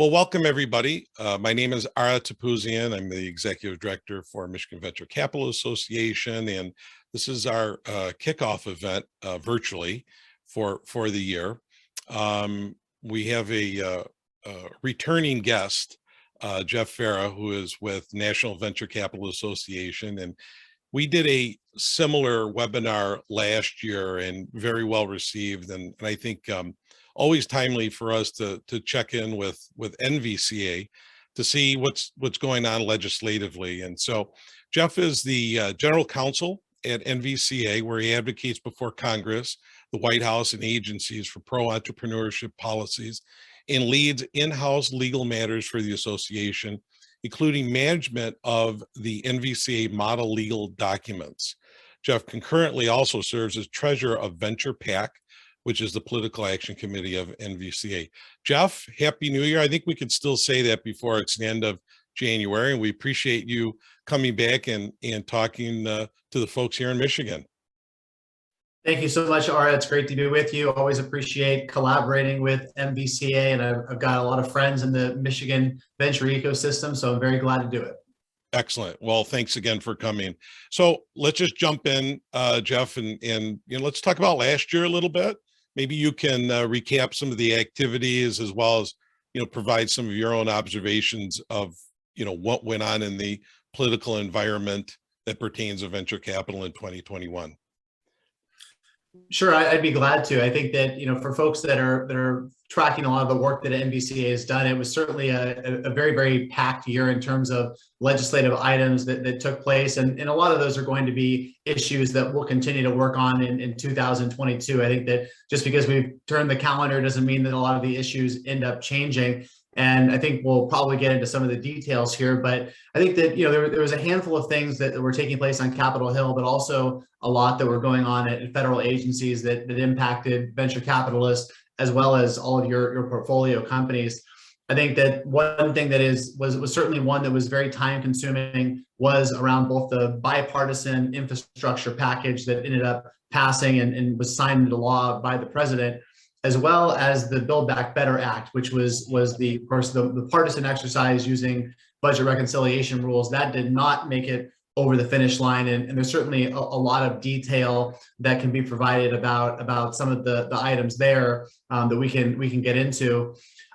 Well, welcome everybody. My name is Ara Topouzian. I'm the Executive Director for Michigan Venture Capital Association, and this is our kickoff event virtually for the year. We have a returning guest, Jeff Farrah, who is with National Venture Capital Association, and we did a similar webinar last year and very well received, and I think always timely for us to check in with MVCA to see what's going on legislatively. And so Jeff is the general counsel at MVCA, where he advocates before Congress, the White House, and agencies for pro-entrepreneurship policies, and leads in-house legal matters for the association, including management of the MVCA model legal documents. Jeff concurrently also serves as treasurer of Venture PAC, which is the political action committee of MVCA. Jeff, Happy New Year. I think we could still say that before it's the end of January, and we appreciate you coming back and talking to the folks here in Michigan. Thank you so much, Ara. It's great to be with you. Always appreciate collaborating with MVCA, and I've got a lot of friends in the Michigan venture ecosystem, so I'm very glad to do it. Excellent. Well, thanks again for coming. So let's just jump in, Jeff, and let's talk about last year a little bit. Maybe you can recap some of the activities, as well as provide some of your own observations of what went on in the political environment that pertains to venture capital in 2021. Sure, I'd be glad to. I think that for folks that are tracking a lot of the work that MVCA has done, it was certainly a very, very packed year in terms of legislative items that took place, and a lot of those are going to be issues that we'll continue to work on in 2022. I think that just because we've turned the calendar doesn't mean that a lot of the issues end up changing. And I think we'll probably get into some of the details here, but I think that there was a handful of things that were taking place on Capitol Hill, but also a lot that were going on at federal agencies that impacted venture capitalists, as well as all of your portfolio companies. I think that one thing that was certainly one that was very time consuming was around both the bipartisan infrastructure package that ended up passing and was signed into law by the president, as well as the Build Back Better Act, which was of course the partisan exercise using budget reconciliation rules. That did not make it over the finish line, and there's certainly a lot of detail that can be provided about some of the items there that we can get into.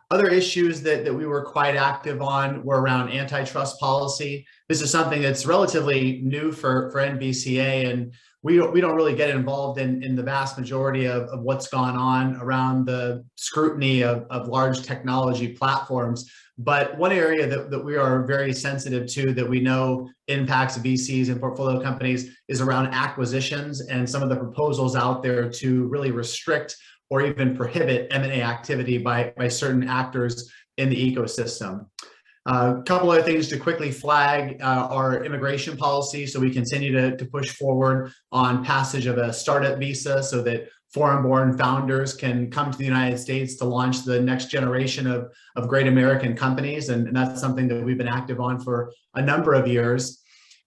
Other issues that we were quite active on were around antitrust policy. This is something that's relatively new for MVCA, and we don't really get involved in the vast majority of what's gone on around the scrutiny of large technology platforms. But one area that we are very sensitive to, that we know impacts VCs and portfolio companies, is around acquisitions and some of the proposals out there to really restrict or even prohibit M&A activity by certain actors in the ecosystem. A couple other things to quickly flag are immigration policy. So we continue to push forward on passage of a startup visa so that foreign-born founders can come to the United States to launch the next generation of great American companies. And that's something that we've been active on for a number of years.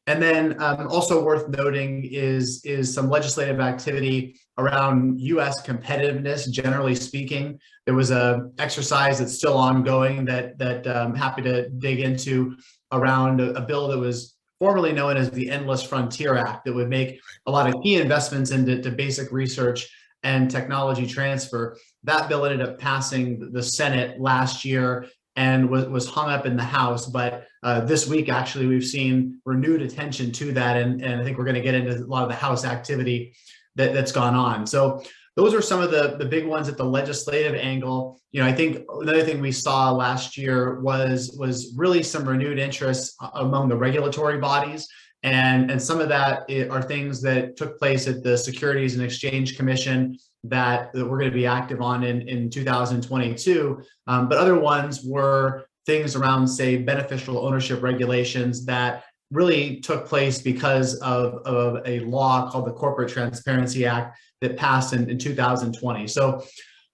And then also worth noting is some legislative activity around U.S. competitiveness. Generally speaking, there was an exercise that's still ongoing that I'm happy to dig into around a bill that was formerly known as the Endless Frontier Act, that would make a lot of key investments into basic research and technology transfer. That bill ended up passing the Senate last year and was hung up in the House. But this week, actually, we've seen renewed attention to that. And I think we're going to get into a lot of the House activity that's gone on. So those are some of the big ones at the legislative angle. I think another thing we saw last year was really some renewed interest among the regulatory bodies. And some of that are things that took place at the Securities and Exchange Commission that we're going to be active on in 2022. But other ones were things around, say, beneficial ownership regulations that really took place because of a law called the Corporate Transparency Act that passed in 2020. So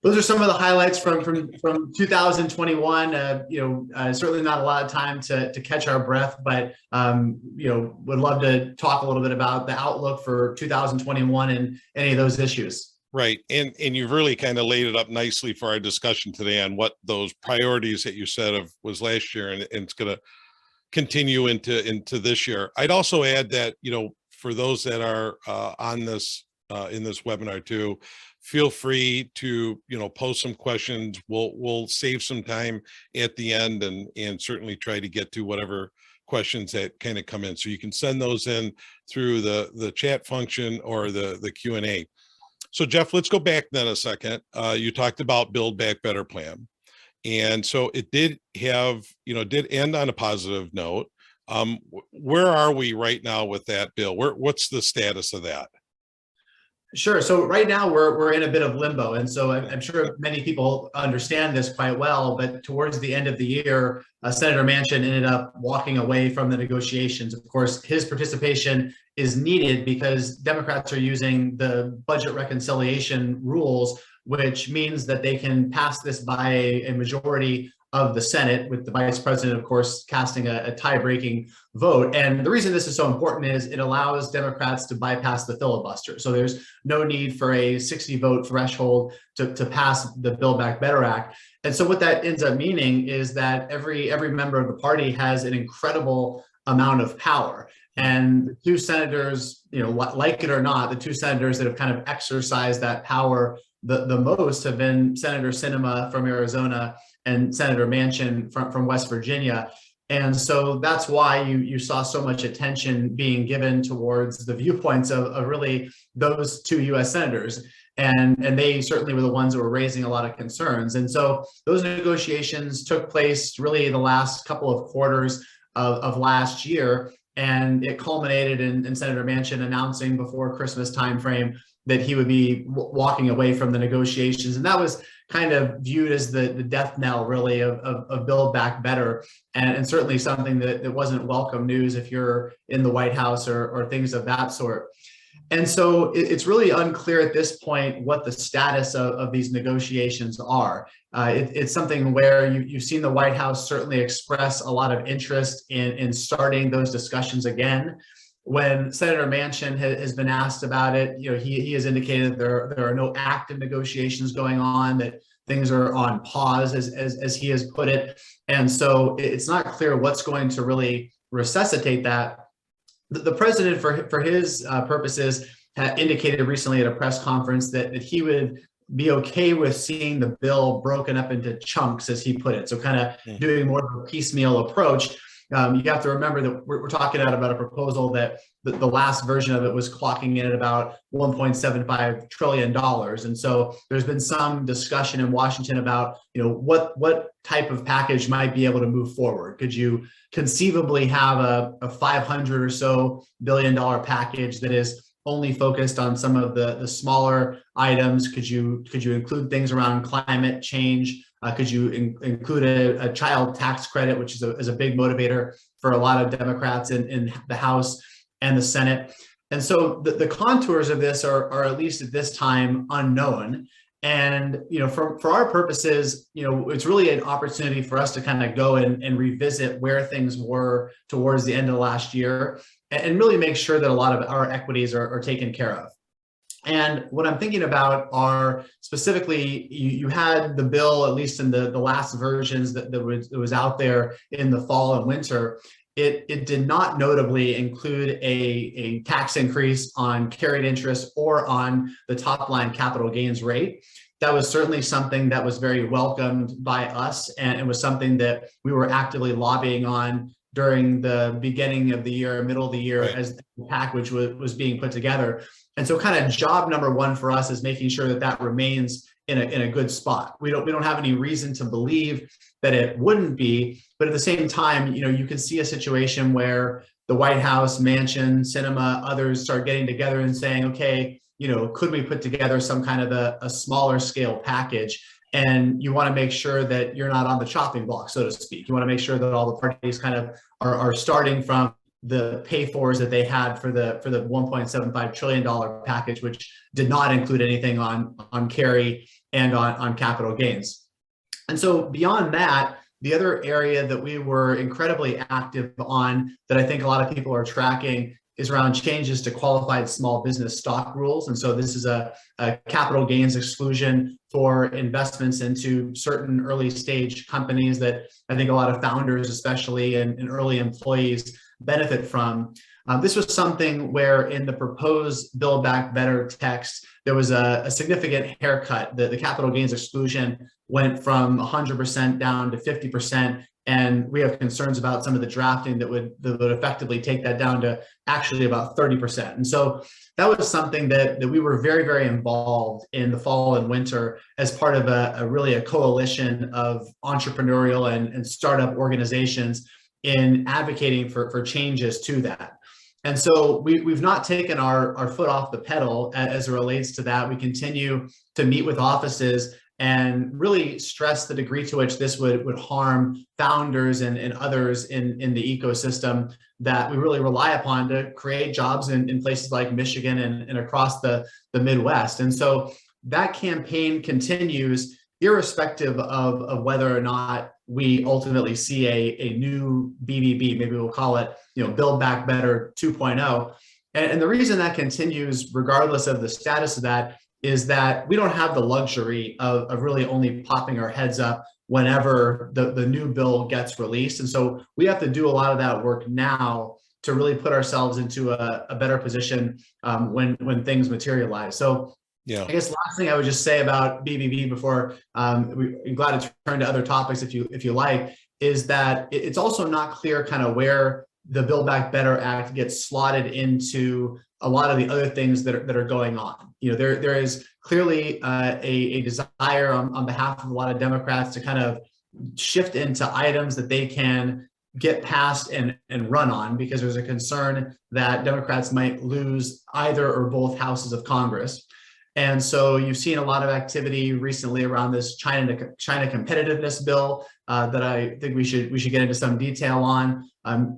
those are some of the highlights from 2021. Certainly not a lot of time to catch our breath, but would love to talk a little bit about the outlook for 2021 and any of those issues. Right. And you've really kind of laid it up nicely for our discussion today on what those priorities that you said of was last year, and it's going to continue into this year. I'd also add that, for those that are on this in this webinar too, feel free to, post some questions. We'll save some time at the end and certainly try to get to whatever questions that kind of come in. So you can send those in through the chat function or the Q&A. So Jeff, let's go back then a second. You talked about Build Back Better plan. And so it did have, did end on a positive note. Where are we right now with that bill? What's the status of that? Sure. So right now we're in a bit of limbo. And so I'm sure many people understand this quite well, but towards the end of the year, Senator Manchin ended up walking away from the negotiations. Of course, his participation is needed because Democrats are using the budget reconciliation rules, which means that they can pass this by a majority of the Senate, with the vice president, of course, casting a tie-breaking vote. And the reason this is so important is it allows Democrats to bypass the filibuster. So there's no need for a 60-vote threshold to pass the Build Back Better Act. And so what that ends up meaning is that every member of the party has an incredible amount of power. And the two senators, like it or not, the two senators that have kind of exercised that power the most have been Senator Sinema from Arizona and Senator Manchin from West Virginia. And so that's why you saw so much attention being given towards the viewpoints of really those two US senators. And they certainly were the ones that were raising a lot of concerns. And so those negotiations took place really the last couple of quarters of last year. And it culminated in Senator Manchin announcing before Christmas timeframe that he would be walking away from the negotiations. And that was kind of viewed as the death knell, really, of Build Back Better, and certainly something that wasn't welcome news if you're in the White House or things of that sort. And so it's really unclear at this point what the status of these negotiations are. It's something where you've seen the White House certainly express a lot of interest in starting those discussions again. When Senator Manchin has been asked about it, he has indicated that there are no active negotiations going on, that things are on pause, as he has put it. And so it's not clear what's going to really resuscitate that. The president, for his purposes, had indicated recently at a press conference that he would be okay with seeing the bill broken up into chunks, as he put it. So kind of doing more of a piecemeal approach. You have to remember that we're talking about a proposal that the last version of it was clocking in at about $1.75 trillion. And so there's been some discussion in Washington about, what type of package might be able to move forward. Could you conceivably have a $500 or so billion package that is only focused on some of the smaller items? Could you include things around climate change? Could you include a child tax credit, which is a big motivator for a lot of Democrats in the House and the Senate? And so the contours of this are at least at this time unknown. And for our purposes, it's really an opportunity for us to kind of go and revisit where things were towards the end of last year and really make sure that a lot of our equities are taken care of. And what I'm thinking about are specifically, you had the bill, at least in the last versions that was out there in the fall and winter. It did not notably include a tax increase on carried interest or on the top line capital gains rate. That was certainly something that was very welcomed by us, and it was something that we were actively lobbying on during the beginning of the year, middle of the year, right, as the package was being put together. And so kind of job number one for us is making sure that remains in a good spot. We don't have any reason to believe that it wouldn't be, but at the same time, you can see a situation where the White House, Manchin, Sinema, others start getting together and saying, okay, could we put together some kind of a smaller scale package? And you want to make sure that you're not on the chopping block, so to speak. You want to make sure that all the parties kind of are starting from the pay-fors that they had for the $1.75 trillion package, which did not include anything on carry and on capital gains. And so beyond that, the other area that we were incredibly active on that I think a lot of people are tracking is around changes to qualified small business stock rules. And so this is a capital gains exclusion for investments into certain early stage companies that I think a lot of founders, especially and early employees, benefit from. This was something where in the proposed Build Back Better text, there was a significant haircut. The capital gains exclusion went from 100% down to 50%. And we have concerns about some of the drafting that would effectively take that down to actually about 30%. And so that was something that we were very, very involved in the fall and winter as part of a coalition of entrepreneurial and startup organizations in advocating for changes to that. And so we've not taken our foot off the pedal as it relates to that. We continue to meet with offices and really stress the degree to which this would harm founders and others in the ecosystem that we really rely upon to create jobs in places like Michigan and across the Midwest. And so that campaign continues irrespective of whether or not we ultimately see a new BBB, maybe we'll call it, Build Back Better 2.0. And the reason that continues, regardless of the status of that, is that we don't have the luxury of really only popping our heads up whenever the new bill gets released. And so we have to do a lot of that work now to really put ourselves into a better position when things materialize. So yeah, I guess last thing I would just say about BBB before we're glad to turn to other topics if you like, is that it's also not clear kind of where the Build Back Better Act gets slotted into a lot of the other things that are going on. There is clearly a desire on behalf of a lot of Democrats to kind of shift into items that they can get passed and run on, because there's a concern that Democrats might lose either or both houses of Congress. And so you've seen a lot of activity recently around this China competitiveness bill that I think we should get into some detail on.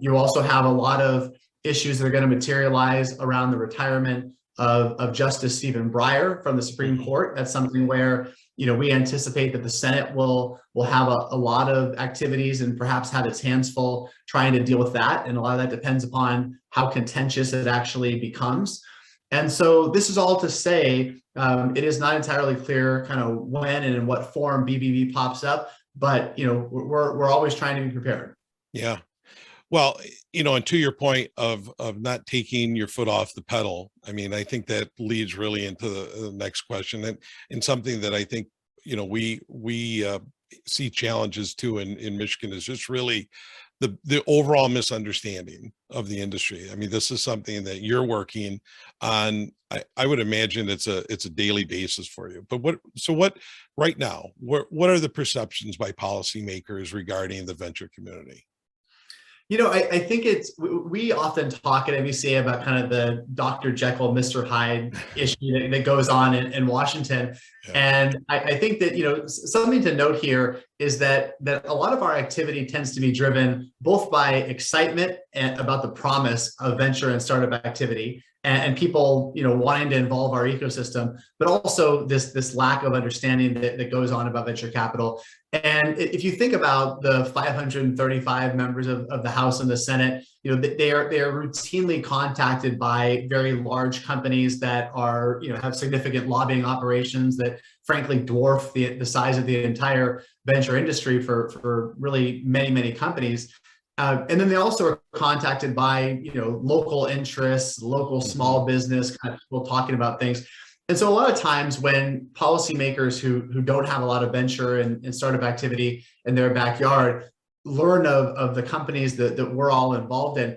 You also have a lot of issues that are going to materialize around the retirement of Justice Stephen Breyer from the Supreme Court. That's something where we anticipate that the Senate will have a lot of activities and perhaps have its hands full trying to deal with that. And a lot of that depends upon how contentious it actually becomes. And so this is all to say, it is not entirely clear kind of when and in what form BBB pops up, but we're always trying to be prepared. Yeah. Well, and to your point of not taking your foot off the pedal, I mean, I think that leads really into the next question, and something that I think we see challenges too in Michigan is just really the overall misunderstanding of the industry. I mean, this is something that you're working on. I would imagine it's a daily basis for you. But what right now, what are the perceptions by policymakers regarding the venture community? I think we often talk at MVCA about kind of the Dr. Jekyll, Mr. Hyde issue that goes on in Washington. Yeah. And I think that, something to note here is that a lot of our activity tends to be driven both by excitement and about the promise of venture and startup activity and people, wanting to involve our ecosystem, but also this lack of understanding that goes on about venture capital. And if you think about the 535 members of the House and the Senate, they are routinely contacted by very large companies that are, have significant lobbying operations that frankly dwarf the size of the entire venture industry for really many, many companies. And then they also are contacted by, local interests, local small business kind of people talking about things. And so a lot of times when policymakers who don't have a lot of venture and startup activity in their backyard learn of the companies that we're all involved in,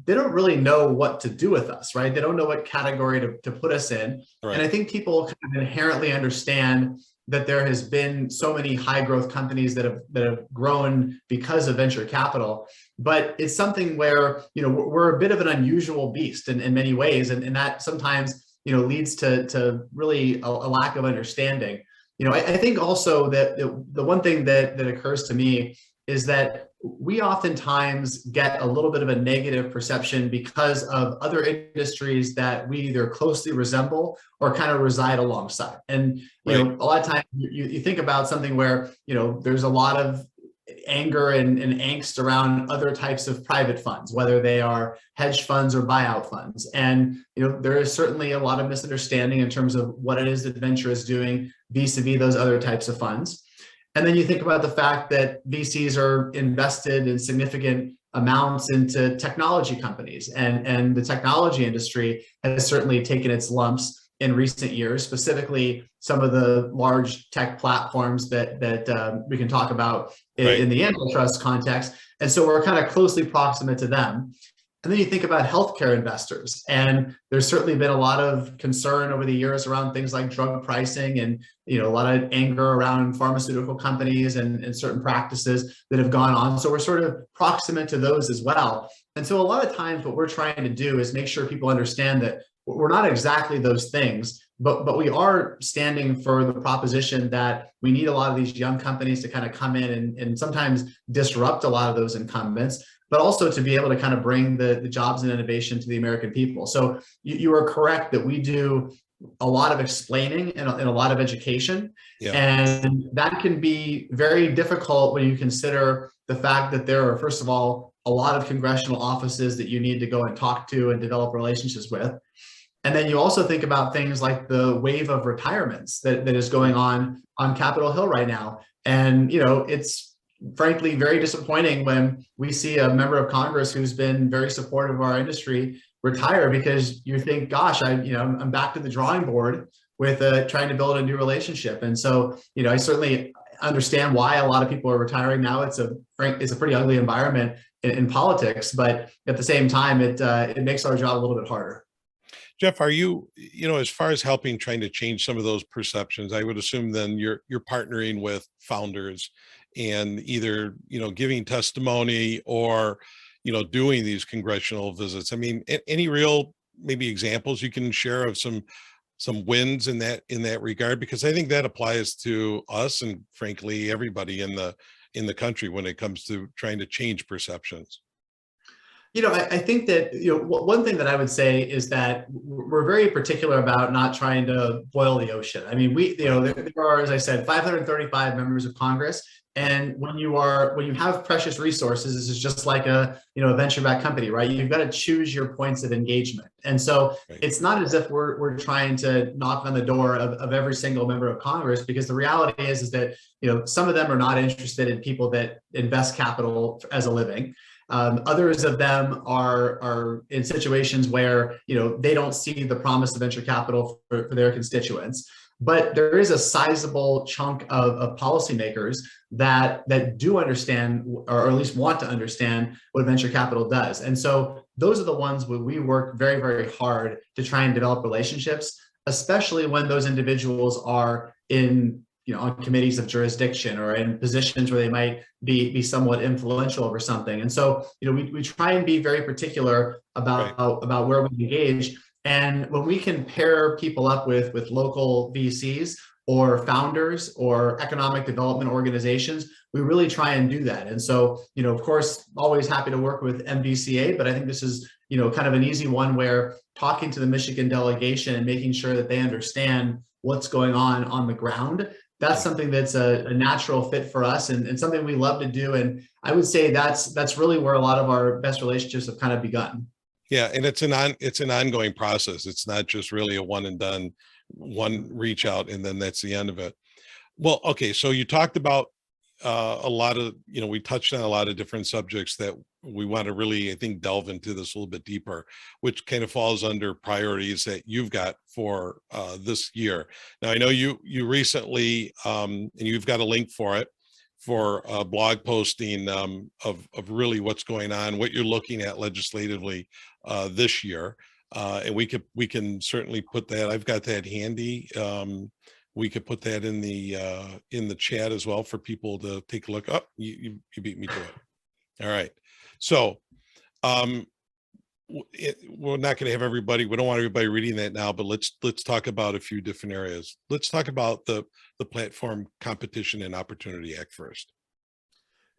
they don't really know what to do with us, right? They don't know what category to put us in. Right. And I think people kind of inherently understand that there has been so many high growth companies that have grown because of venture capital, but it's something where, we're a bit of an unusual beast in many ways. And that sometimes, leads to really a lack of understanding. I think also that the one thing that occurs to me is that we oftentimes get a little bit of a negative perception because of other industries that we either closely resemble or kind of reside alongside. And, a lot of times you think about something where, there's a lot of anger and angst around other types of private funds, whether they are hedge funds or buyout funds. And there is certainly a lot of misunderstanding in terms of what it is that venture is doing vis-a-vis those other types of funds. And then you think about the fact that VCs are invested in significant amounts into technology companies, and the technology industry has certainly taken its lumps in recent years, specifically some of the large tech platforms that we can talk about in the antitrust context. And so we're kind of closely proximate to them. And then you think about healthcare investors, and there's certainly been a lot of concern over the years around things like drug pricing, and a lot of anger around pharmaceutical companies and certain practices that have gone on. So we're sort of proximate to those as well. And so a lot of times what we're trying to do is make sure people understand that we're not exactly those things, but we are standing for the proposition that we need a lot of these young companies to kind of come in and sometimes disrupt a lot of those incumbents, but also to be able to kind of bring the jobs and innovation to the American people. So you are correct that we do a lot of explaining and a lot of education. Yeah. And that can be very difficult when you consider the fact that there are, first of all, a lot of congressional offices that you need to go and talk to and develop relationships with. And then you also think about things like the wave of retirements that is going on Capitol Hill right now. And, it's frankly very disappointing when we see a member of Congress who's been very supportive of our industry retire, because you think, gosh, I'm back to the drawing board with trying to build a new relationship. And so, I certainly understand why a lot of people are retiring now. It's a pretty ugly environment in politics, but at the same time, it makes our job a little bit harder. Jeff, are you, as far as trying to change some of those perceptions, I would assume then you're partnering with founders and either, giving testimony or, doing these congressional visits. I mean, any real maybe examples you can share of some wins in that regard? Because I think that applies to us and frankly, everybody in the country when it comes to trying to change perceptions. I think that, one thing that I would say is that we're very particular about not trying to boil the ocean. I mean, there are, as I said, 535 members of Congress. And when you have precious resources, this is just like a venture-backed company, right? You've got to choose your points of engagement. And so It's not as if we're trying to knock on the door of every single member of Congress, because the reality is that, some of them are not interested in people that invest capital as a living. Others of them are in situations where they don't see the promise of venture capital for their constituents. But there is a sizable chunk of policymakers that do understand, or at least want to understand, what venture capital does. And so those are the ones where we work very, very hard to try and develop relationships, especially when those individuals are in on committees of jurisdiction or in positions where they might be somewhat influential over something. And so, we try and be very particular about where we engage. And when we can pair people up with local VCs or founders or economic development organizations, we really try and do that. And so, of course, always happy to work with MVCA, but I think this is, kind of an easy one where talking to the Michigan delegation and making sure that they understand what's going on the ground, that's something that's a natural fit for us and something we love to do. And I would say that's really where a lot of our best relationships have kind of begun. Yeah, and it's an ongoing process. It's not just really a one and done, one reach out and then that's the end of it. Well, okay, so you talked about a lot of, we touched on a lot of different subjects that we want to really, I think, delve into this a little bit deeper, which kind of falls under priorities that you've got for this year. Now, I know you recently, and you've got a link for it, for a blog posting of really what's going on, what you're looking at legislatively this year. And we can certainly put that, I've got that handy. We could put that in the chat as well for people to take a look. Oh, you beat me to it. All right. So we're not going to have everybody, we don't want everybody reading that now, but let's talk about a few different areas. Let's talk about the Platform Competition and Opportunity Act first.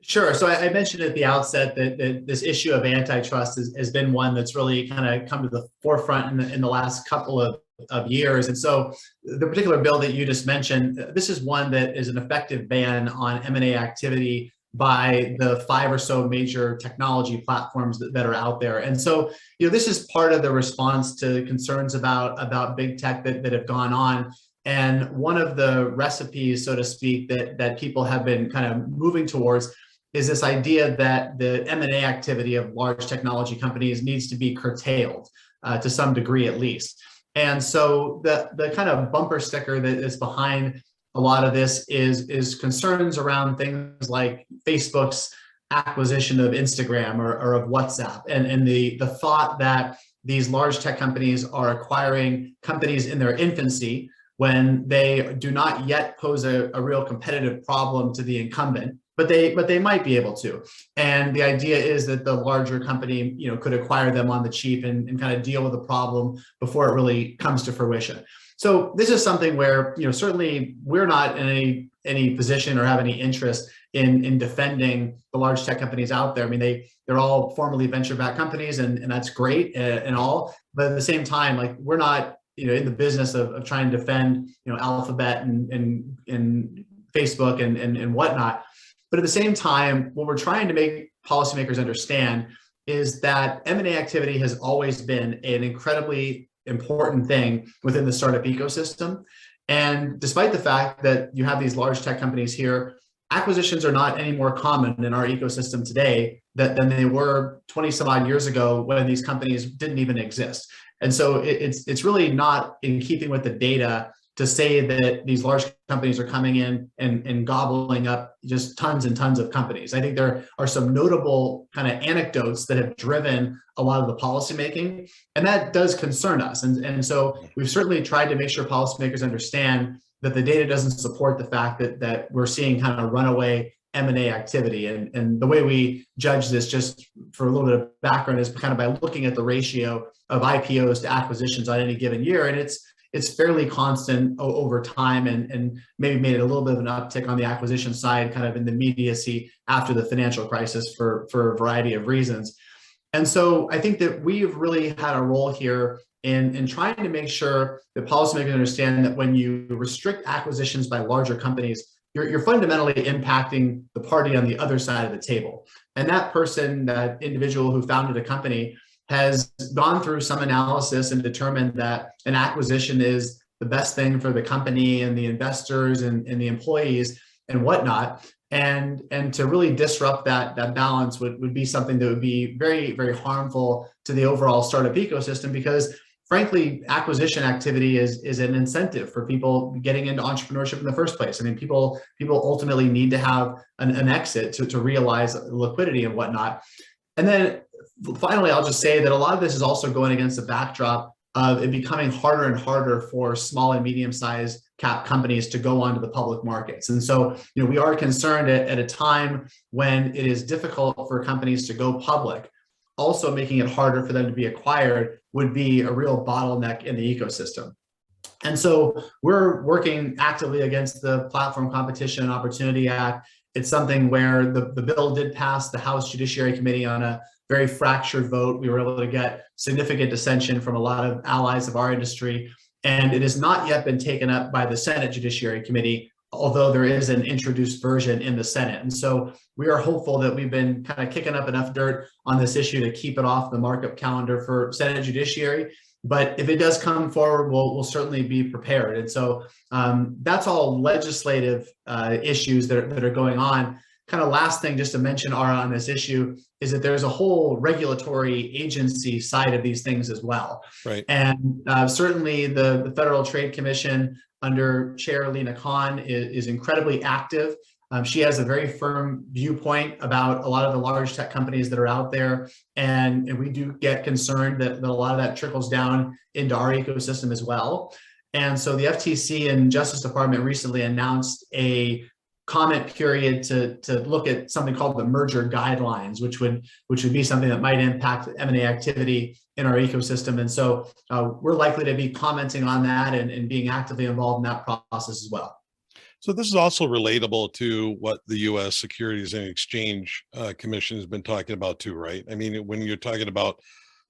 Sure. So I mentioned at the outset that this issue of antitrust has been one that's really kind of come to the forefront in the last couple of years. And so the particular bill that you just mentioned, this is one that is an effective ban on M&A activity by the 5 or so major technology platforms that are out there. And so, this is part of the response to concerns about big tech that have gone on. And one of the recipes, so to speak, that people have been kind of moving towards is this idea that the M&A activity of large technology companies needs to be curtailed to some degree at least. And so the kind of bumper sticker that is behind a lot of this is concerns around things like Facebook's acquisition of Instagram or of WhatsApp, and the thought that these large tech companies are acquiring companies in their infancy when they do not yet pose a real competitive problem to the incumbent, but they might be able to. And the idea is that the larger company, could acquire them on the cheap and kind of deal with the problem before it really comes to fruition. So this is something where, certainly we're not in any position or have any interest in defending the large tech companies out there. I mean, they're all formerly venture-backed companies, and that's great and all. But at the same time, like, we're not, in the business of trying to defend, Alphabet and Facebook and whatnot. But at the same time, what we're trying to make policymakers understand is that M&A activity has always been an incredibly important thing within the startup ecosystem. And despite the fact that you have these large tech companies here, acquisitions are not any more common in our ecosystem today than they were 20 some odd years ago when these companies didn't even exist. And so it's really not in keeping with the data to say that these large companies are coming in and gobbling up just tons and tons of companies. I think there are some notable kind of anecdotes that have driven a lot of the policymaking, and that does concern us. And so we've certainly tried to make sure policymakers understand that the data doesn't support the fact that we're seeing kind of runaway M&A activity. And the way we judge this, just for a little bit of background, is kind of by looking at the ratio of IPOs to acquisitions on any given year. And it's fairly constant over time, and maybe made it a little bit of an uptick on the acquisition side, kind of in the immediacy after the financial crisis for a variety of reasons. And so I think that we've really had a role here in trying to make sure that policymakers understand that when you restrict acquisitions by larger companies, you're fundamentally impacting the party on the other side of the table. And that person, that individual who founded a company, has gone through some analysis and determined that an acquisition is the best thing for the company and the investors and the employees and whatnot. And to really disrupt that balance would be something that would be very, very harmful to the overall startup ecosystem, because frankly, acquisition activity is an incentive for people getting into entrepreneurship in the first place. I mean, people ultimately need to have an exit to realize liquidity and whatnot. And then finally, I'll just say that a lot of this is also going against the backdrop of it becoming harder and harder for small and medium-sized cap companies to go onto the public markets. And so, we are concerned at a time when it is difficult for companies to go public. Also making it harder for them to be acquired would be a real bottleneck in the ecosystem. And so we're working actively against the Platform Competition and Opportunity Act. It's something where the bill did pass the House Judiciary Committee on a very fractured vote. We were able to get significant dissension from a lot of allies of our industry, and it has not yet been taken up by the Senate Judiciary Committee, although there is an introduced version in the Senate. And so we are hopeful that we've been kind of kicking up enough dirt on this issue to keep it off the markup calendar for Senate Judiciary. But if it does come forward, we'll certainly be prepared. And so that's all legislative issues that are going on. Kind of last thing just to mention, Ara, on this issue is that there's a whole regulatory agency side of these things as well. Right. And certainly the Federal Trade Commission under Chair Lena Khan is incredibly active. She has a very firm viewpoint about a lot of the large tech companies that are out there. And we do get concerned that a lot of that trickles down into our ecosystem as well. And so the FTC and Justice Department recently announced a comment period to look at something called the merger guidelines, which would be something that might impact M&A activity in our ecosystem. And so we're likely to be commenting on that and being actively involved in that process as well. So this is also relatable to what the U.S. Securities and Exchange Commission has been talking about too, right? I mean, when you're talking about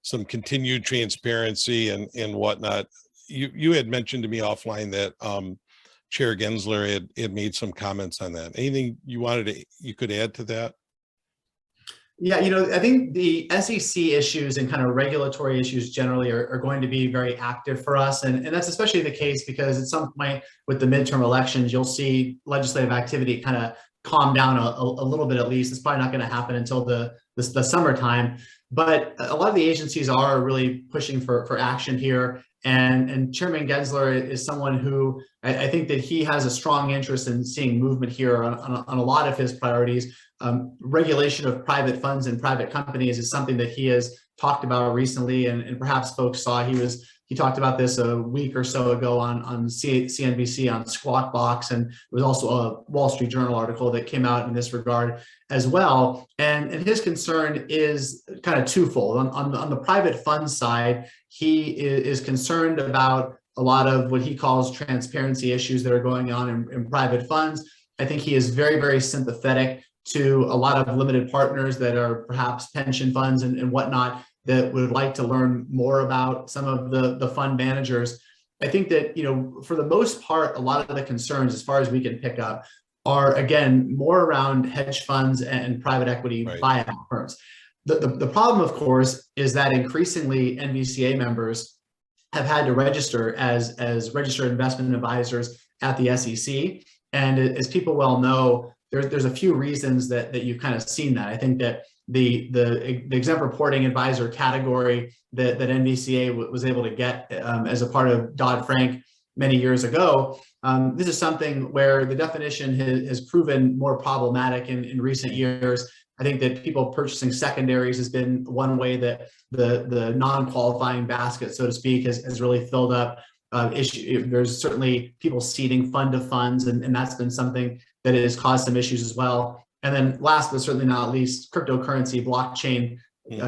some continued transparency and whatnot, you had mentioned to me offline that Chair Gensler had made some comments on that. Anything you could add to that? Yeah, I think the SEC issues and kind of regulatory issues generally are going to be very active for us. And that's especially the case because at some point with the midterm elections, you'll see legislative activity kind of calm down a little bit at least. It's probably not going to happen until the summertime. But a lot of the agencies are really pushing for action here. And Chairman Gensler is someone who I think that he has a strong interest in seeing movement here on a lot of his priorities. Regulation of private funds and private companies is something that he has talked about recently, and perhaps folks saw he talked about this a week or so ago on CNBC on Squawk Box, and there was also a Wall Street Journal article that came out in this regard as well. And his concern is kind of twofold. On the private fund side, he is concerned about a lot of what he calls transparency issues that are going on in private funds. I think he is very, very sympathetic to a lot of limited partners that are perhaps pension funds and whatnot that would like to learn more about some of the fund managers. I think that, for the most part, a lot of the concerns, as far as we can pick up, are, again, more around hedge funds and private equity buyout firms. The problem, of course, is that increasingly MVCA members have had to register as registered investment advisors at the SEC. And as people well know, there's a few reasons that you've kind of seen that. I think that the exempt reporting advisor category that NVCA was able to get as a part of Dodd-Frank many years ago, this is something where the definition has proven more problematic in recent years. I think that people purchasing secondaries has been one way that the non-qualifying basket, so to speak, has really filled up. There's certainly people seeding fund of funds, and that's been something that has caused some issues as well. And then last but certainly not least, cryptocurrency, blockchain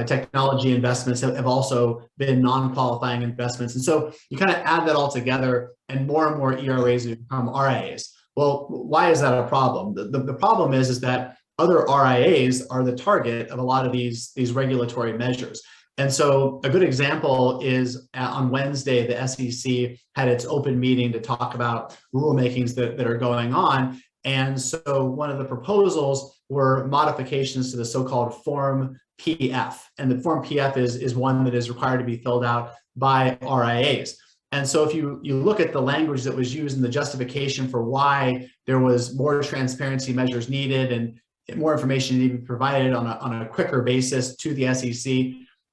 technology investments have also been non-qualifying investments. And so you kind of add that all together, and more ERAs become RIAs. Well, why is that a problem? The problem is that other RIAs are the target of a lot of these regulatory measures. And so a good example is on Wednesday, the SEC had its open meeting to talk about rulemakings that are going on. And so one of the proposals were modifications to the so-called Form PF. And the Form PF is one that is required to be filled out by RIAs. And so if you look at the language that was used in the justification for why there was more transparency measures needed and more information needed to be provided on a quicker basis to the SEC,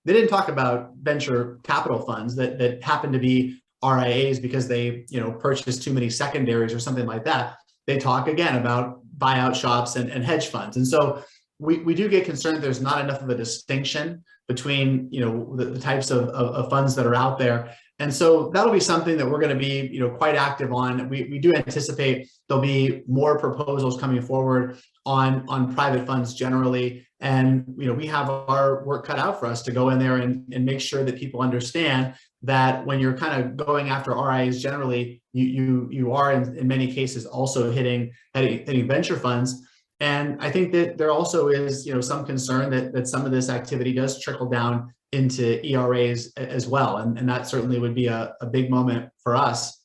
they didn't talk about venture capital funds that happen to be RIAs because they purchased too many secondaries or something like that. They talk again about buyout shops and hedge funds. And so we do get concerned there's not enough of a distinction between the types of funds that are out there. And so that'll be something that we're going to be quite active on. We do anticipate there'll be more proposals coming forward on private funds generally. And we have our work cut out for us to go in there and make sure that people understand that when you're kind of going after RIAs generally, you are in many cases also hitting venture funds. And I think that there also is some concern that some of this activity does trickle down into ERAs as well. And that certainly would be a big moment for us.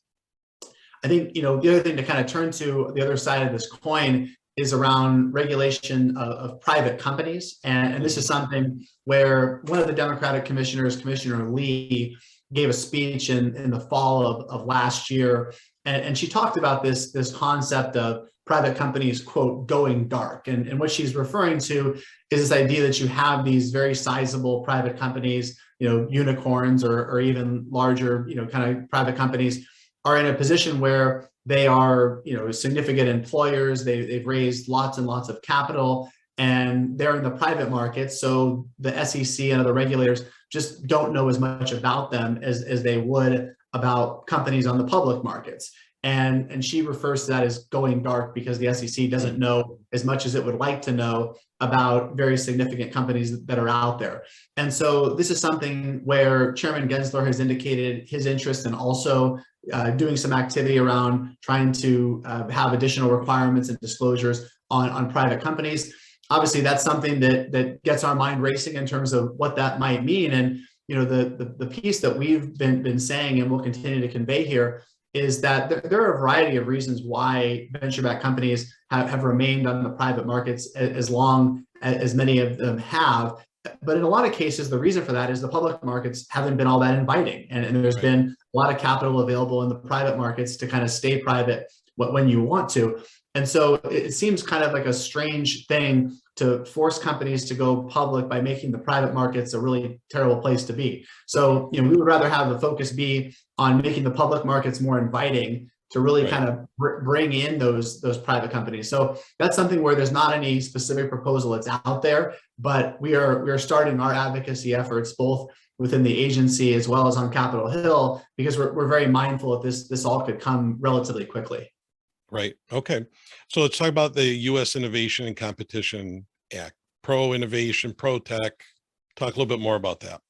I think the other thing to kind of turn to the other side of this coin is around regulation of private companies. And this is something where one of the Democratic commissioners, Commissioner Lee, gave a speech in the fall of last year. And she talked about this concept of private companies, quote, going dark. And what she's referring to is this idea that you have these very sizable private companies, unicorns or even larger, kind of private companies are in a position where they are, significant employers. They've raised lots and lots of capital, and they're in the private market. So the SEC and other regulators just don't know as much about them as they would about companies on the public markets. And she refers to that as going dark because the SEC doesn't know as much as it would like to know about very significant companies that are out there. And so this is something where Chairman Gensler has indicated his interest in also doing some activity around trying to have additional requirements and disclosures on private companies. Obviously, that's something that gets our mind racing in terms of what that might mean. And the piece that we've been saying and will continue to convey here is that there are a variety of reasons why venture-backed companies have remained on the private markets as long as many of them have. But in a lot of cases, the reason for that is the public markets haven't been all that inviting. And there's been a lot of capital available in the private markets to kind of stay private when you want to. And so it seems kind of like a strange thing to force companies to go public by making the private markets a really terrible place to be. So, we would rather have the focus be on making the public markets more inviting to really kind of bring in those private companies. So that's something where there's not any specific proposal that's out there, but we are starting our advocacy efforts both within the agency as well as on Capitol Hill, because we're very mindful that this all could come relatively quickly. Right. Okay. So let's talk about the U.S. Innovation and Competition Act, pro innovation, pro tech. Talk a little bit more about that.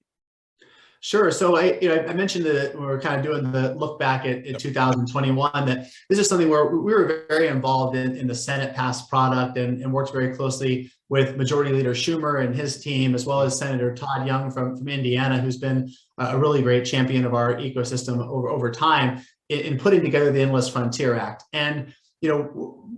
Sure. So I mentioned that we were kind of doing the look back at 2021, that this is something where we were very involved in the Senate passed product and worked very closely with Majority Leader Schumer and his team, as well as Senator Todd Young from Indiana, who's been a really great champion of our ecosystem over time in putting together the Endless Frontier Act. And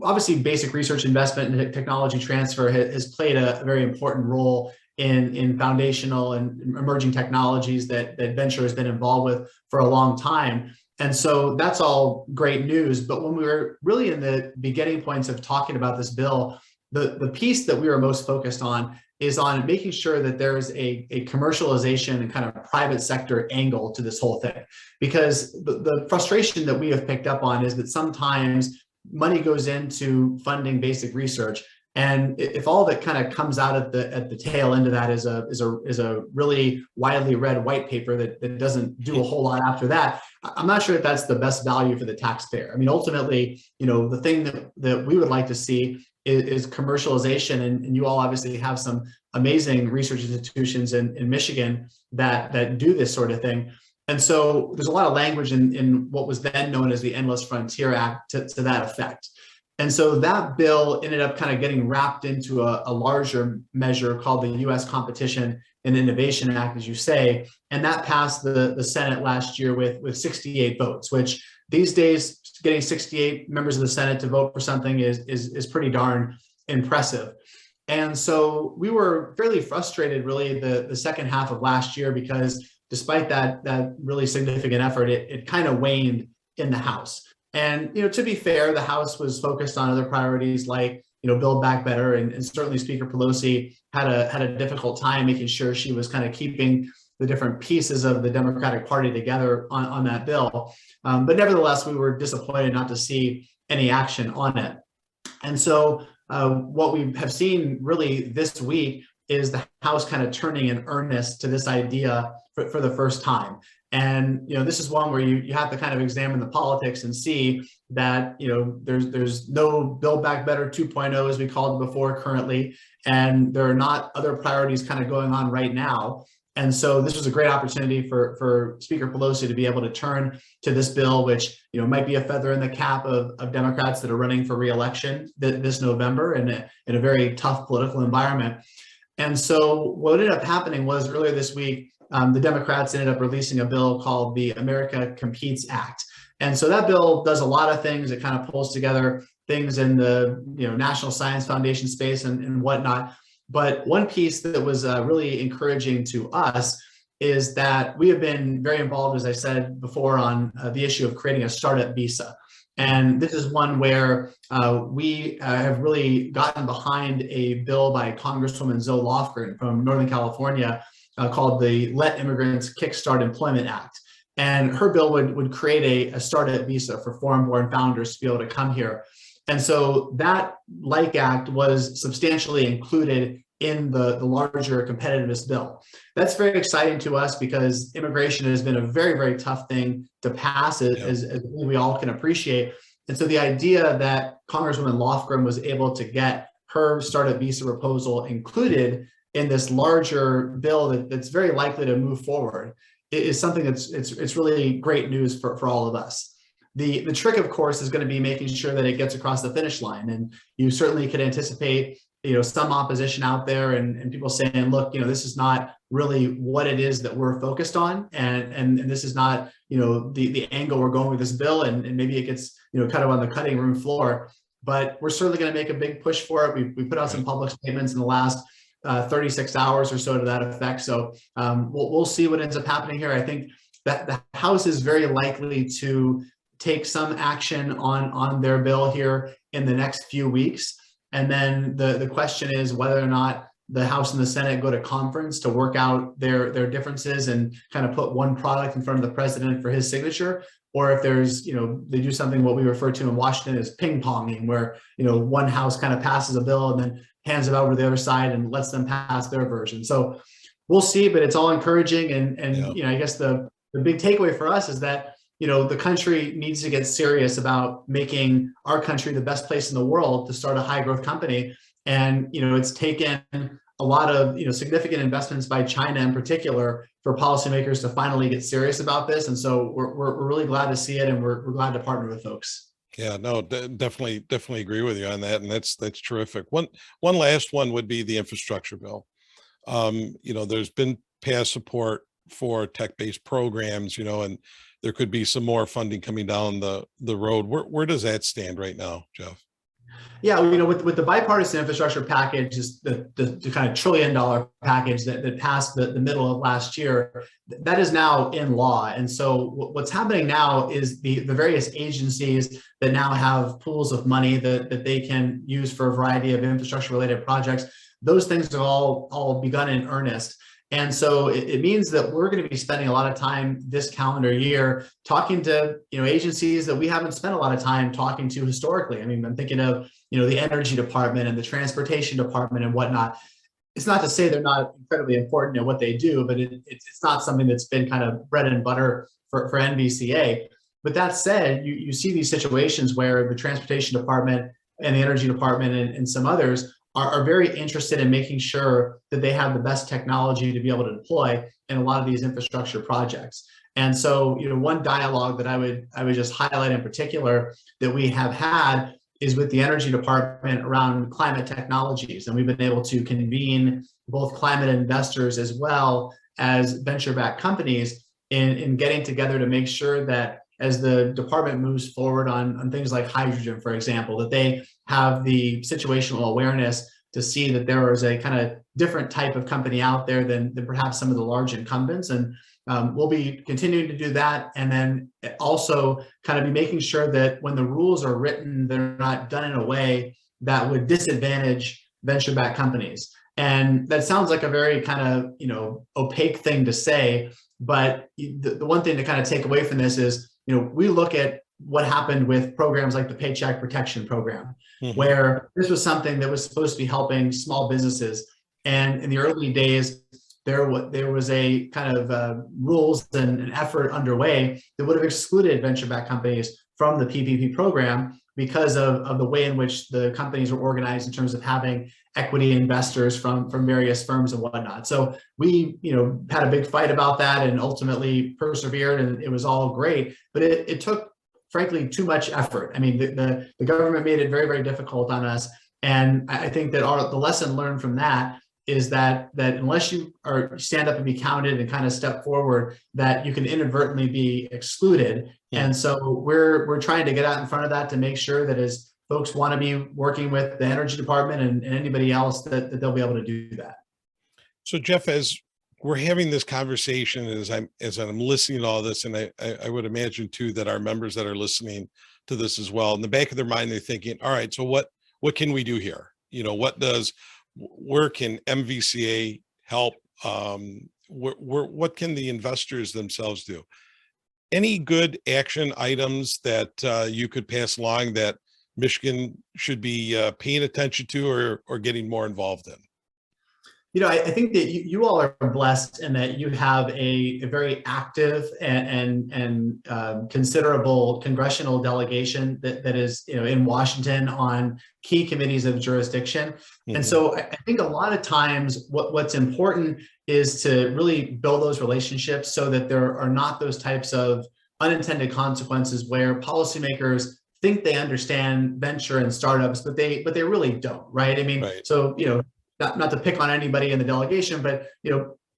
obviously basic research investment and technology transfer has played a very important role in foundational and emerging technologies that venture has been involved with for a long time. And so that's all great news. But when we were really in the beginning points of talking about this bill, the piece that we were most focused on is on making sure that there's a commercialization and kind of private sector angle to this whole thing. Because the frustration that we have picked up on is that sometimes money goes into funding basic research, and if all that kind of comes out at the tail end of that is a really widely read white paper that doesn't do a whole lot after that, I'm not sure that that's the best value for the taxpayer. I mean, ultimately, the thing that we would like to see is commercialization, and you all obviously have some amazing research institutions in Michigan that do this sort of thing. And so there's a lot of language in what was then known as the Endless Frontier Act to that effect. And so that bill ended up kind of getting wrapped into a larger measure called the U.S. Competition and Innovation Act, as you say, and that passed the Senate last year with 68 votes, which these days, getting 68 members of the Senate to vote for something is pretty darn impressive. And so we were fairly frustrated, really, the second half of last year, because despite that really significant effort, it kind of waned in the House. And to be fair, the House was focused on other priorities like Build Back Better, and certainly Speaker Pelosi had a difficult time making sure she was kind of keeping the different pieces of the Democratic Party together on that bill. But nevertheless, we were disappointed not to see any action on it. And so what we have seen really this week is the House kind of turning in earnest to this idea for the first time. And this is one where you have to kind of examine the politics and see that there's no Build Back Better 2.0, as we called it before, currently, and there are not other priorities kind of going on right now. And so this was a great opportunity for Speaker Pelosi to be able to turn to this bill, which might be a feather in the cap of Democrats that are running for re-election this November in a very tough political environment. And so what ended up happening was earlier this week, the Democrats ended up releasing a bill called the America Competes Act. And so that bill does a lot of things. It kind of pulls together things in the National Science Foundation space and whatnot. But one piece that was really encouraging to us is that we have been very involved, as I said before, on the issue of creating a startup visa. And this is one where we have really gotten behind a bill by Congresswoman Zoe Lofgren from Northern California called the Let Immigrants Kickstart Employment Act. And her bill would create a startup visa for foreign-born founders to be able to come here. And so that act was substantially included in the larger competitiveness bill. That's very exciting to us because immigration has been a very, very tough thing to pass, as we all can appreciate. And so the idea that Congresswoman Lofgren was able to get her startup visa proposal included in this larger bill that's very likely to move forward is something it's really great news for all of us. The trick, of course, is going to be making sure that it gets across the finish line. And you certainly could anticipate some opposition out there and people saying, look, this is not really what it is that we're focused on, and this is not the angle we're going with this bill, and maybe it gets kind of on the cutting room floor. But we're certainly going to make a big push for it. We put out some public statements in the last 36 hours or so to that effect. So we'll see what ends up happening here. I think that the House is very likely to take some action on their bill here in the next few weeks. And then the question is whether or not the House and the Senate go to conference to work out their differences and kind of put one product in front of the president for his signature, or if there's, they do something what we refer to in Washington as ping ponging, where, one house kind of passes a bill and then hands it over to the other side and lets them pass their version. So we'll see, but it's all encouraging. And I guess the big takeaway for us is that, the country needs to get serious about making our country the best place in the world to start a high growth company. And, it's taken a lot of, significant investments by China in particular for policymakers to finally get serious about this. And so we're really glad to see it, and we're glad to partner with folks. Yeah, no, definitely agree with you on that. And that's terrific. One last one would be the infrastructure bill. There's been past support for tech-based programs, and there could be some more funding coming down the road. Where does that stand right now, Jeff? Yeah, with the bipartisan infrastructure package, is the kind of $1 trillion package that passed the middle of last year, that is now in law. And so what's happening now is the various agencies that now have pools of money that they can use for a variety of infrastructure related projects, those things have all begun in earnest. And so it means that we're going to be spending a lot of time this calendar year talking to agencies that we haven't spent a lot of time talking to historically. I mean, I'm thinking of the Energy Department and the Transportation Department and whatnot. It's not to say they're not incredibly important in what they do, but it's not something that's been kind of bread and butter for MVCA. But that said, you see these situations where the Transportation Department and the Energy Department and some others are very interested in making sure that they have the best technology to be able to deploy in a lot of these infrastructure projects. And so, one dialogue that I would just highlight in particular that we have had is with the Energy Department around climate technologies. And we've been able to convene both climate investors as well as venture-backed companies in getting together to make sure that as the department moves forward on things like hydrogen, for example, that they have the situational awareness to see that there is a kind of different type of company out there than perhaps some of the large incumbents. And we'll be continuing to do that. And then also kind of be making sure that when the rules are written, they're not done in a way that would disadvantage venture-backed companies. And that sounds like a very kind of, opaque thing to say, but the one thing to kind of take away from this is, we look at what happened with programs like the Paycheck Protection Program, where this was something that was supposed to be helping small businesses. And in the early days, there was a kind of rules and an effort underway that would have excluded venture-backed companies from the PPP program because of the way in which the companies were organized in terms of having equity investors from various firms and whatnot. So we, had a big fight about that and ultimately persevered, and it was all great. But it took, frankly, too much effort. I mean, the government made it very, very difficult on us. And I think that the lesson learned from that is that unless you stand up and be counted and kind of step forward, that you can inadvertently be excluded. And so we're trying to get out in front of that to make sure that as folks want to be working with the Energy Department and anybody else that they'll be able to do that. So Jeff, as we're having this conversation, as I'm listening to all this, and I would imagine too that our members that are listening to this as well, in the back of their mind, they're thinking, all right, so what can we do here? Where can MVCA help? What can the investors themselves do? Any good action items that you could pass along that Michigan should be paying attention to or getting more involved in? I think that you all are blessed in that you have a very active and considerable congressional delegation that is in Washington on key committees of jurisdiction. And so I think a lot of times what's important is to really build those relationships so that there are not those types of unintended consequences where policymakers think they understand venture and startups, but they really don't, right? I mean, Right. so, not to pick on anybody in the delegation, but,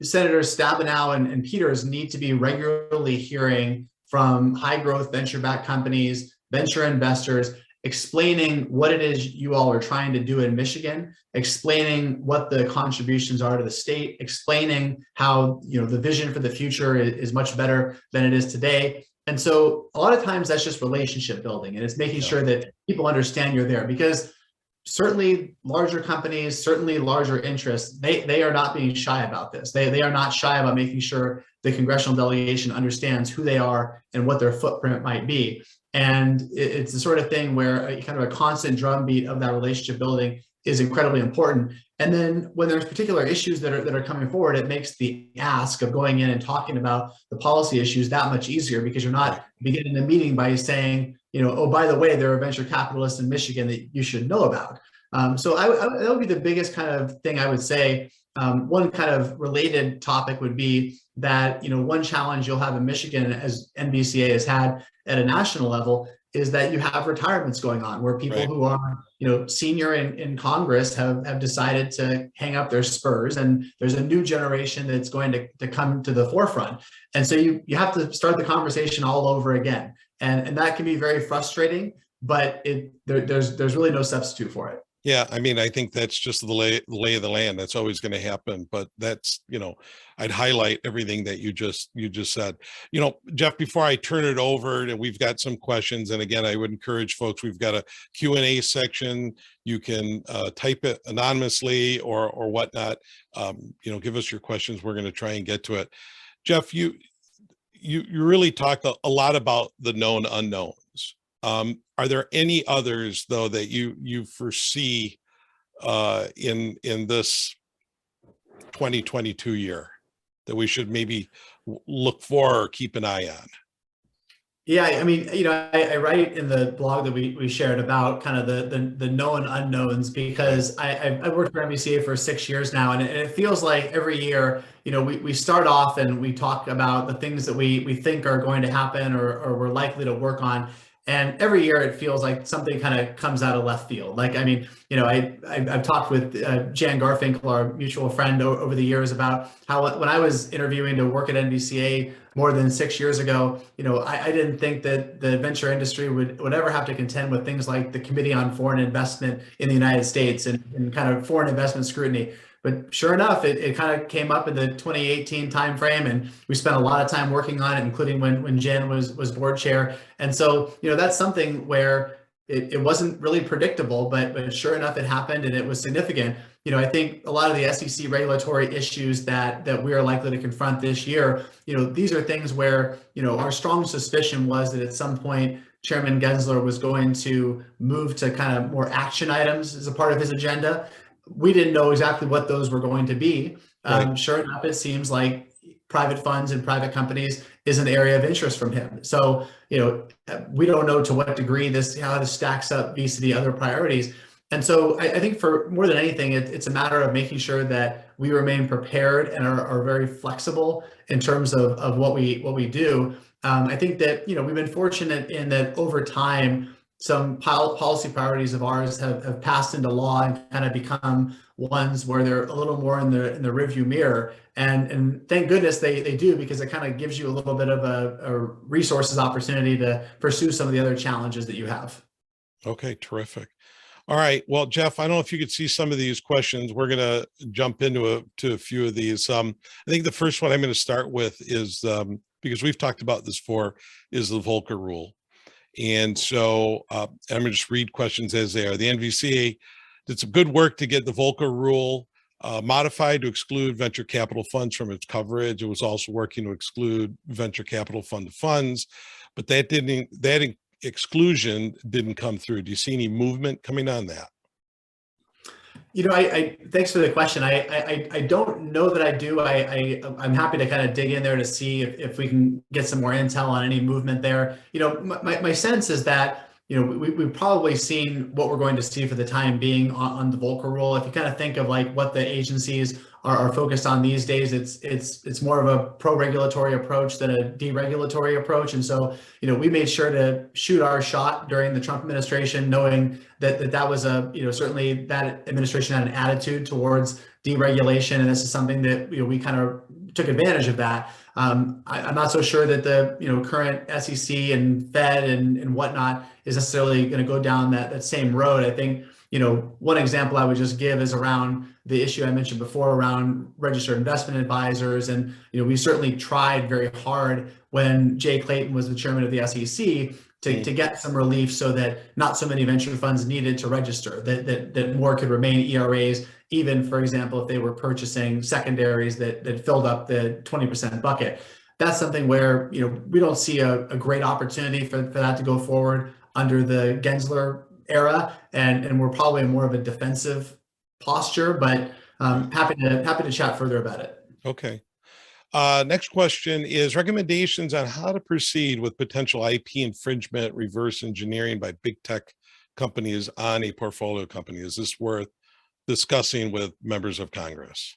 Senators Stabenow and Peters need to be regularly hearing from high growth venture-backed companies, venture investors, explaining what it is you all are trying to do in Michigan, explaining what the contributions are to the state, explaining how the vision for the future is much better than it is today. And so a lot of times that's just relationship building, and it's making sure that people understand you're there, because certainly larger companies, certainly larger interests, they are not being shy about this. They are not shy about making sure the congressional delegation understands who they are and what their footprint might be. And it's the sort of thing where kind of a constant drumbeat of that relationship building is incredibly important. And then when there's particular issues that are coming forward, it makes the ask of going in and talking about the policy issues that much easier, because you're not beginning the meeting by saying, oh, by the way, there are venture capitalists in Michigan that you should know about. So that would be the biggest kind of thing I would say. One kind of related topic would be that, one challenge you'll have in Michigan, as MVCA has had at a national level, is that you have retirements going on where people who are, senior in Congress have decided to hang up their spurs, and there's a new generation that's going to come to the forefront. And so you have to start the conversation all over again. And that can be very frustrating, but there's really no substitute for it. Yeah, I mean, I think that's just the lay of the land. That's always going to happen. But that's, I'd highlight everything that you just said. Jeff, before I turn it over, and we've got some questions. And again, I would encourage folks, we've got a Q&A section. You can type it anonymously or whatnot. Give us your questions. We're going to try and get to it. Jeff, you really talked a lot about the known unknowns. Are there any others, though, that you foresee in this 2022 year that we should maybe look for or keep an eye on? Yeah, I mean, I write in the blog that we shared about kind of the known unknowns, because I've worked for MVCA for 6 years now, and it feels like every year, we start off and we talk about the things that we think are going to happen or we're likely to work on. And every year it feels like something kind of comes out of left field. Like, I mean, I've talked with Jan Garfinkel, our mutual friend, over the years about how when I was interviewing to work at NVCA more than 6 years ago, I didn't think that the venture industry would ever have to contend with things like the Committee on Foreign Investment in the United States and kind of foreign investment scrutiny. But sure enough, it kind of came up in the 2018 timeframe, and we spent a lot of time working on it, including when Jen was board chair. And so, that's something where it wasn't really predictable, but sure enough, it happened, and it was significant. I think a lot of the SEC regulatory issues that we are likely to confront this year, these are things where, our strong suspicion was that at some point, Chairman Gensler was going to move to kind of more action items as a part of his agenda. We didn't know exactly what those were going to be. Sure enough, it seems like private funds and private companies is an area of interest from him. So, we don't know to what degree how this stacks up vis-a-vis other priorities. And so I think for more than anything, it's a matter of making sure that we remain prepared and are very flexible in terms of what we do. I think that, we've been fortunate in that over time, some policy priorities of ours have passed into law and kind of become ones where they're a little more in the rearview mirror. And thank goodness they do, because it kind of gives you a little bit of a resources opportunity to pursue some of the other challenges that you have. Okay, terrific. All right. Well, Jeff, I don't know if you could see some of these questions. We're going to jump into a few of these. I think the first one I'm going to start with is, because we've talked about this before, is the Volcker rule. And so I'm going to just read questions as they are. The NVCA did some good work to get the Volcker rule modified to exclude venture capital funds from its coverage. It was also working to exclude venture capital fund funds, but that exclusion didn't come through. Do you see any movement coming on that? Thanks for the question. I don't know that I do. I'm happy to kind of dig in there to see if we can get some more intel on any movement there. My sense is that, we've probably seen what we're going to see for the time being on the Volcker rule. If you kind of think of like what the agencies are focused on these days. It's more of a pro-regulatory approach than a deregulatory approach. And so, we made sure to shoot our shot during the Trump administration, knowing that was certainly that administration had an attitude towards deregulation, and this is something that we kind of took advantage of that. I'm not so sure that the current SEC and Fed and whatnot is necessarily going to go down that same road. I think one example I would just give is around the issue I mentioned before around registered investment advisors, and we certainly tried very hard when Jay Clayton was the chairman of the SEC to get some relief so that not so many venture funds needed to register, that more could remain ERAs, even, for example, if they were purchasing secondaries that filled up the 20% bucket. That's something where we don't see a great opportunity for that to go forward under the Gensler era, and we're probably more of a defensive posture, but happy to chat further about it. Okay. Next question is recommendations on how to proceed with potential IP infringement, reverse engineering by big tech companies on a portfolio company. Is this worth discussing with members of Congress?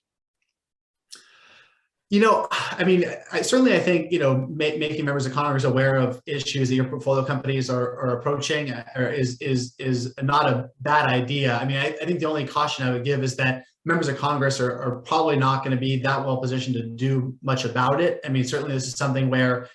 I think, making members of Congress aware of issues that your portfolio companies are approaching is not a bad idea. I think the only caution I would give is that members of Congress are probably not going to be that well positioned to do much about it. Certainly this is something where,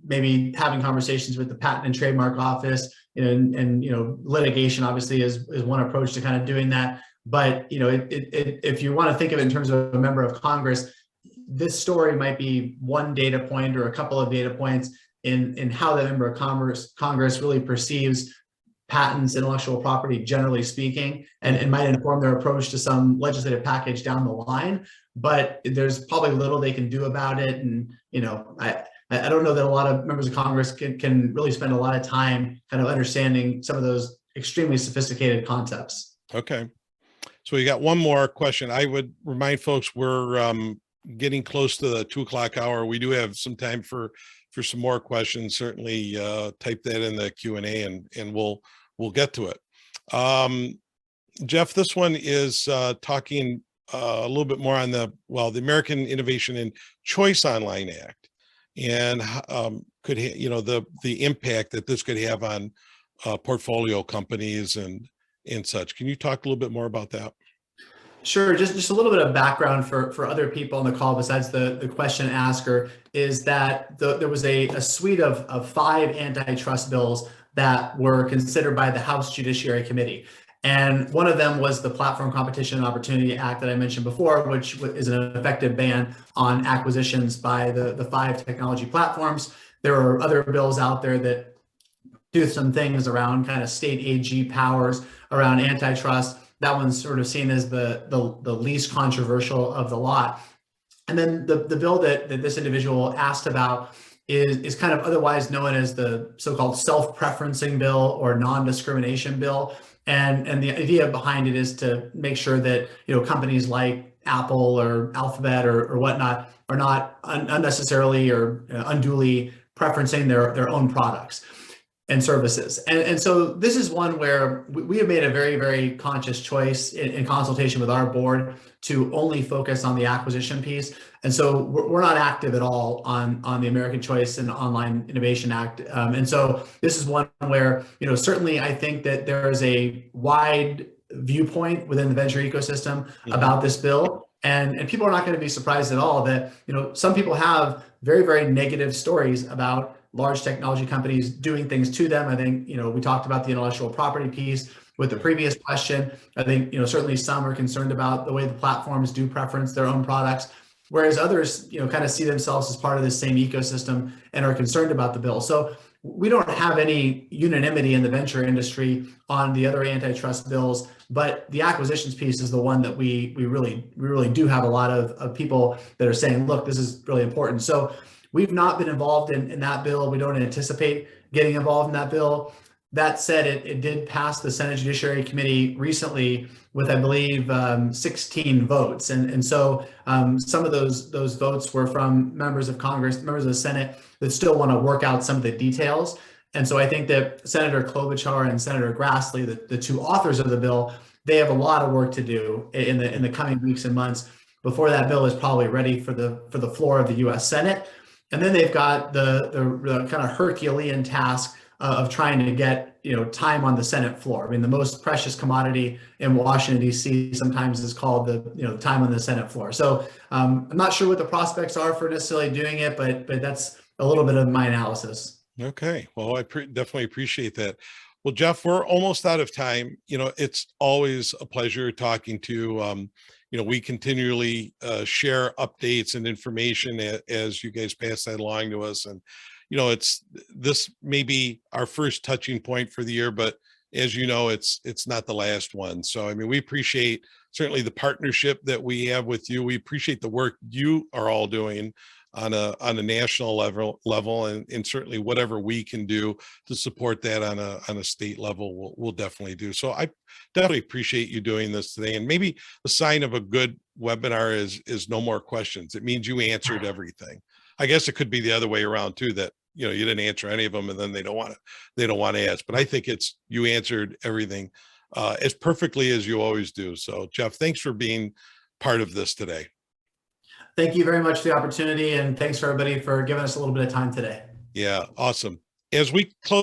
maybe having conversations with the Patent and Trademark Office and litigation obviously is one approach to kind of doing that. But, if you want to think of it in terms of a member of Congress, this story might be one data point or a couple of data points in how the member of Congress really perceives patents, intellectual property, generally speaking, and might inform their approach to some legislative package down the line. But there's probably little they can do about it. And, I don't know that a lot of members of Congress can really spend a lot of time kind of understanding some of those extremely sophisticated concepts. Okay. So we got one more question. I would remind folks we're getting close to the 2:00 hour. We do have some time for some more questions. Certainly type that in the Q&A and we'll get to it. Jeff, this one is talking a little bit more on the American Innovation and Choice Online Act, and could the impact that this could have on portfolio companies and such. Can you talk a little bit more about that? Sure. Just a little bit of background for other people on the call besides the question asker is that there was a suite of 5 antitrust bills that were considered by the House Judiciary Committee. And one of them was the Platform Competition and Opportunity Act that I mentioned before, which is an effective ban on acquisitions by the 5 technology platforms. There are other bills out there that do some things around kind of state AG powers around antitrust. That one's sort of seen as the least controversial of the lot. And then the bill that this individual asked about is kind of otherwise known as the so-called self-preferencing bill or non-discrimination bill. And the idea behind it is to make sure that companies like Apple or Alphabet or whatnot are not unnecessarily or unduly preferencing their own products and services. And so this is one where we have made a very, very conscious choice in consultation with our board to only focus on the acquisition piece. And so we're not active at all on the American Choice and Online Innovation Act. And so this is one where, certainly I think that there is a wide viewpoint within the venture ecosystem about this bill. And people are not going to be surprised at all that, some people have very, very negative stories about large technology companies doing things to them. I think, we talked about the intellectual property piece with the previous question. I think, certainly some are concerned about the way the platforms do preference their own products, whereas others, kind of see themselves as part of the same ecosystem and are concerned about the bill. So we don't have any unanimity in the venture industry on the other antitrust bills, but the acquisitions piece is the one that we really do have a lot of people that are saying, look, this is really important. So we've not been involved in that bill. We don't anticipate getting involved in that bill. That said, it did pass the Senate Judiciary Committee recently with, I believe, 16 votes. And so some of those votes were from members of Congress, members of the Senate that still want to work out some of the details. And so I think that Senator Klobuchar and Senator Grassley, the 2 authors of the bill, they have a lot of work to do in the coming weeks and months before that bill is probably ready for the floor of the U.S. Senate. And then they've got the kind of Herculean task of trying to get time on the Senate floor. I mean, the most precious commodity in Washington D.C. sometimes is called the time on the Senate floor. So I'm not sure what the prospects are for necessarily doing it, but that's a little bit of my analysis. Okay, well, I definitely appreciate that. Well, Jeff, we're almost out of time. It's always a pleasure talking to. We continually share updates and information as you guys pass that along to us. And, this may be our first touching point for the year, but as you know, it's not the last one. So, I mean, we appreciate certainly the partnership that we have with you. We appreciate the work you are all doing on a national level, and certainly whatever we can do to support that on a state level, we'll definitely do. So I definitely appreciate you doing this today. And maybe the sign of a good webinar is no more questions. It means you answered everything. I guess it could be the other way around too, that you didn't answer any of them and then they don't want to ask. But I think it's you answered everything as perfectly as you always do. So Jeff, thanks for being part of this today. Thank you very much for the opportunity, and thanks for everybody for giving us a little bit of time today. Yeah, awesome. As we close